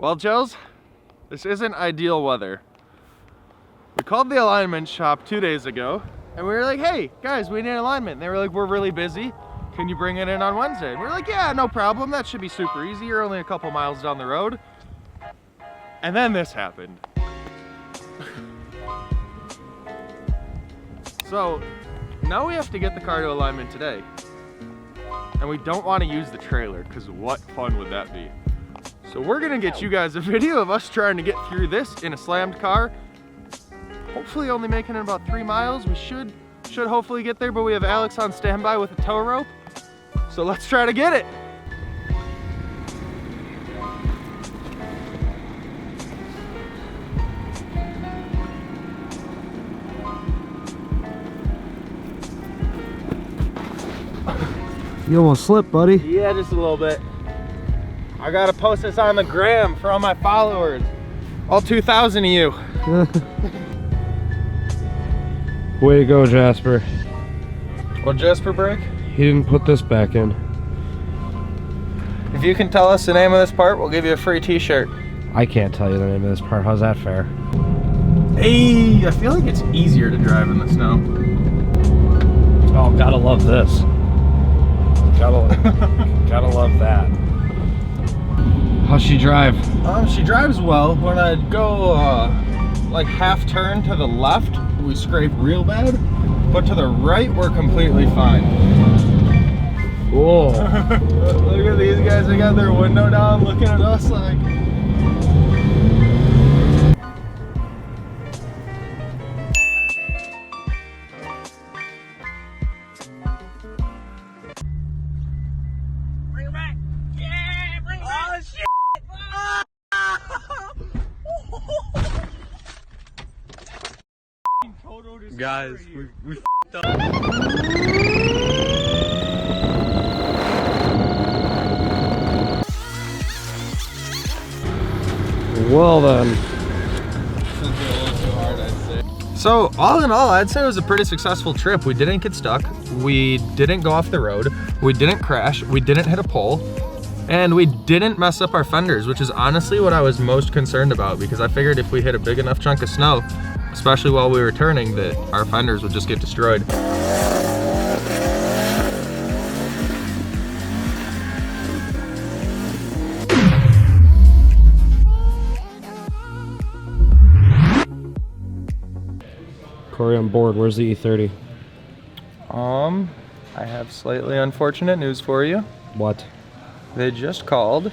Well, Joes, this isn't ideal weather. We called the alignment shop 2 days ago and we were like, hey guys, we need alignment. And they were like, we're really busy. Can you bring it in on Wednesday? And we were like, yeah, no problem. That should be super easy. You're only a couple miles down the road. And then this happened. So now we have to get the car to alignment today. And we don't want to use the trailer because what fun would that be? So we're gonna get you guys a video of us trying to get through this in a slammed car. Hopefully only making it about 3 miles. We should hopefully get there, but we have Alex on standby with a tow rope. So let's try to get it. You almost slipped, buddy. Yeah, just a little bit. I gotta post this on the gram for all my followers. All 2,000 of you. Way to go, Jasper. Well, Jasper break? He didn't put this back in. If you can tell us the name of this part, we'll give you a free t-shirt. I can't tell you the name of this part. How's that fair? Hey, I feel like it's easier to drive in the snow. Oh, gotta love this. Gotta love that. How's she drive? She drives well. When I go like half turn to the left, we scrape real bad, but to the right, we're completely fine. Whoa. Look at these guys, they got their window down looking at us like. Bring her back! Yeah! Bring her back! Oh, shit! Guys, we f***ed up. Well then. So all in all, I'd say it was a pretty successful trip. We didn't get stuck. We didn't go off the road. We didn't crash. We didn't hit a pole. And we didn't mess up our fenders, which is honestly what I was most concerned about, because I figured if we hit a big enough chunk of snow, especially while we were turning, that our fenders would just get destroyed. Corey, I'm bored. Where's the E30? I have slightly unfortunate news for you. What? They just called,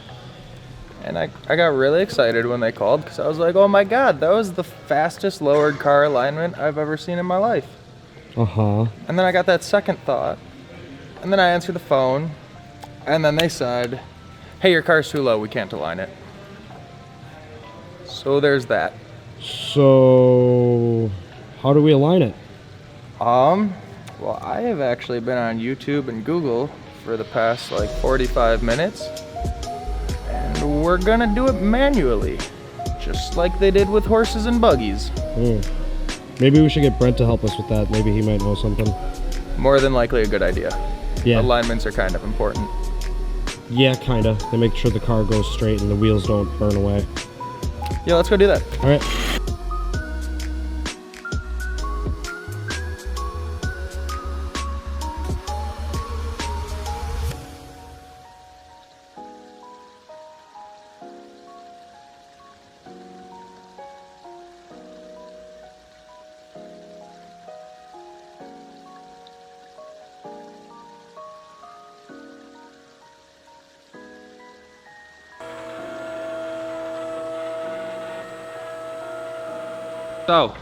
and I got really excited when they called because I was like, oh my God, that was the fastest lowered car alignment I've ever seen in my life. Uh-huh. And then I got that second thought, and then I answered the phone, and then they said, hey, your car's too low, we can't align it. So there's that. So, how do we align it? Well, I have actually been on YouTube and Google for the past like 45 minutes, and we're gonna do it manually, just like they did with horses and buggies. Maybe we should get Brent to help us with that. Maybe he might know something. More than likely a good idea. Yeah. Alignments are kind of important. Yeah, kinda. They make sure the car goes straight and the wheels don't burn away. Yeah, let's go do that. All right. So,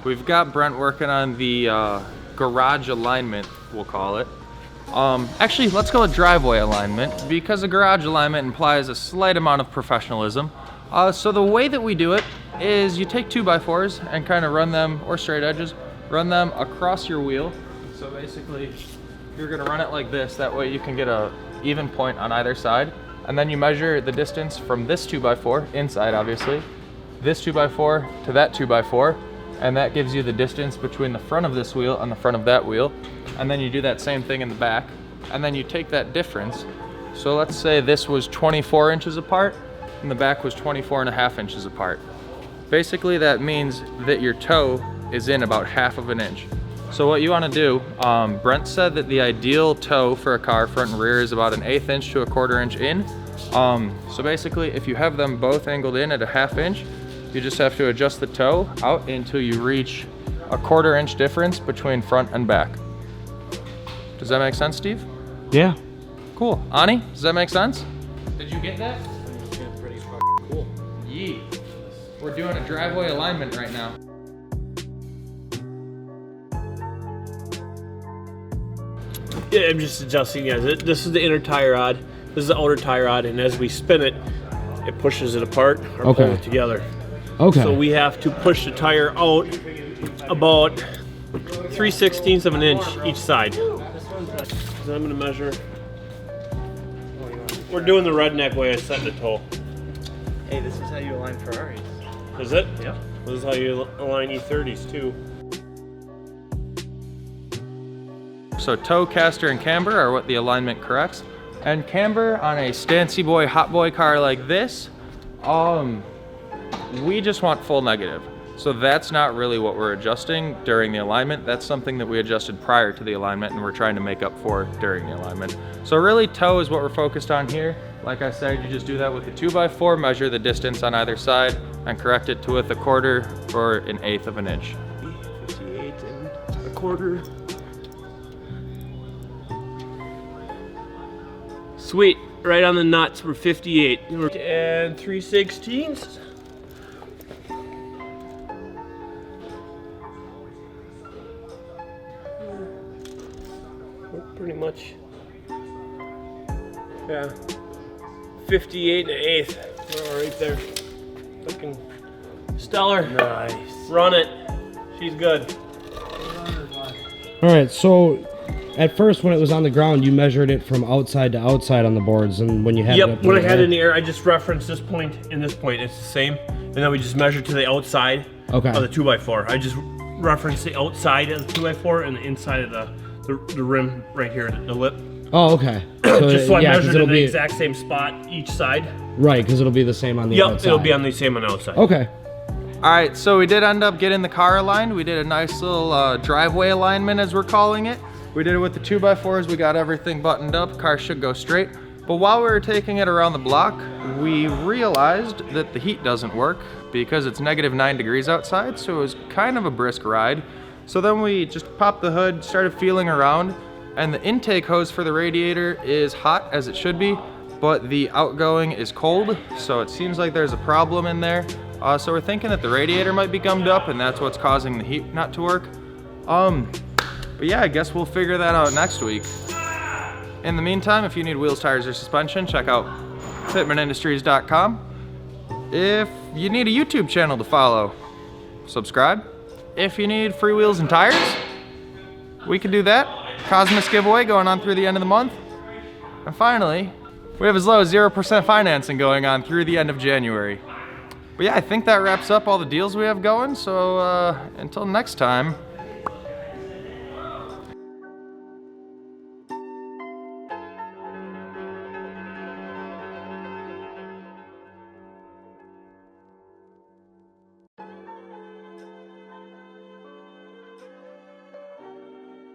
we've got Brent working on the garage alignment, we'll call it. Actually, let's go with driveway alignment, because a garage alignment implies a slight amount of professionalism. So the way that we do it is you take 2x4s and kind of run them, or straight edges, run them across your wheel. So basically, you're gonna run it like this, that way you can get a even point on either side. And then you measure the distance from this 2x4, inside obviously, this 2x4 to that 2x4, and that gives you the distance between the front of this wheel and the front of that wheel. And then you do that same thing in the back, and then you take that difference. So let's say this was 24 inches apart, and the back was 24.5 inches apart. Basically, that means that your toe is in about half of an inch. So what you want to do, Brent said that the ideal toe for a car front and rear is about an 1/8 inch to a 1/4 inch in. So basically, if you have them both angled in at a 1/2 inch, you just have to adjust the toe out until you reach a 1/4 inch difference between front and back. Does that make sense, Steve? Yeah. Cool. Ani, does that make sense? Did you get that? Yeah, pretty fucking cool. Yee. We're doing a driveway alignment right now. Yeah, I'm just adjusting. Yeah, this is the inner tie rod. This is the outer tie rod, and as we spin it, it pushes it apart or Okay. pull it together. Okay. So we have to push the tire out about 3/16 of an inch each side. So I'm gonna measure. We're doing the redneck way of setting the toe. Hey, this is how you align Ferraris. Is it? Yep. This is how you align E30s too. So toe, caster, and camber are what the alignment corrects. And camber on a Stancy Boy Hot Boy car like this, we just want full negative. So that's not really what we're adjusting during the alignment. That's something that we adjusted prior to the alignment and we're trying to make up for during the alignment. So really toe is what we're focused on here. Like I said, you just do that with the 2x4, measure the distance on either side and correct it to with a 1/4 or an 1/8 of an inch. 58 and a 1/4. Sweet, right on the nuts. We're 58 and 3/16. Pretty much. Yeah. 58 and an 1/8. We're right there. Looking stellar. Nice. Run it. She's good. All right, so at first when it was on the ground, you measured it from outside to outside on the boards, and when you had it Yep, up when I in the had it air- in the air, I just referenced this point and this point. It's the same. And then we just measured to the outside Okay. of the 2x4. I just referenced the outside of the 2x4 and the inside of the rim right here, the lip. Oh, okay. So, Just so I yeah, 'cause measured it'll in the be exact same spot each side. right, because it'll be the same on the Yep, outside. it'll be on the same on the outside. Okay. All right, so we did end up getting the car aligned. We did a nice little driveway alignment, as we're calling it. We did it with the 2x4s. We got everything buttoned up. Car should go straight. But while we were taking it around the block, we realized that the heat doesn't work because it's -9 degrees outside, so it was kind of a brisk ride. So then we just popped the hood, started feeling around, and the intake hose for the radiator is hot as it should be, but the outgoing is cold, so it seems like there's a problem in there. So we're thinking that the radiator might be gummed up and that's what's causing the heat not to work. But yeah, I guess we'll figure that out next week. In the meantime, if you need wheels, tires, or suspension, check out fitmentindustries.com. If you need a YouTube channel to follow, subscribe. If you need free wheels and tires, we can do that. Cosmis giveaway going on through the end of the month. And finally, we have as low as 0% financing going on through the end of January. But yeah, I think that wraps up all the deals we have going. So until next time,